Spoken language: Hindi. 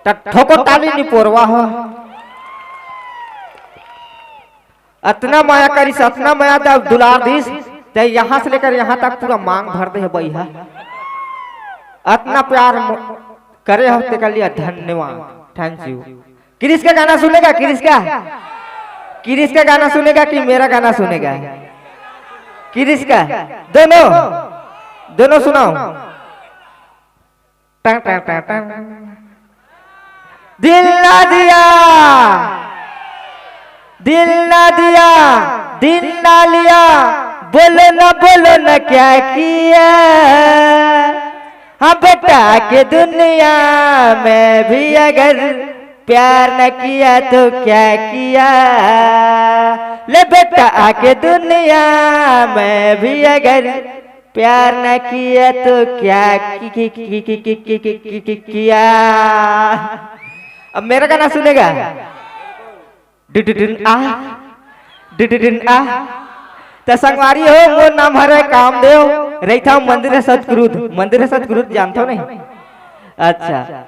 ठोको ताली नहीं पोरवा हो। अतना माया करिस, अतना माया दुलार दिस, ते यहाँ से लेकर यहाँ तक पूरा मांग भर दे भैया। अतना प्यार करे हो ते के लिए धन्यवाद, थैंक यू। क्रिस का गाना सुनेगा? क्रिस का गाना सुनेगा कि मेरा गाना सुनेगा? क्रिस का दोनों सुनाओ। दिल ना दिया, दिल ना दिया, दिल ना लिया, बोलो न क्या किया। हाँ बेटा के दुनिया में भी अगर प्यार न किया तो क्या किया। ले बेटा आके दुनिया में भी अगर प्यार न किया तो क्या किया। अब मेरा गाना सुनेगा? तो संगवारी हो, मोर नाम हरे कामदेव, रही था मंदिर सतगुरु जानते हो नहीं? अच्छा।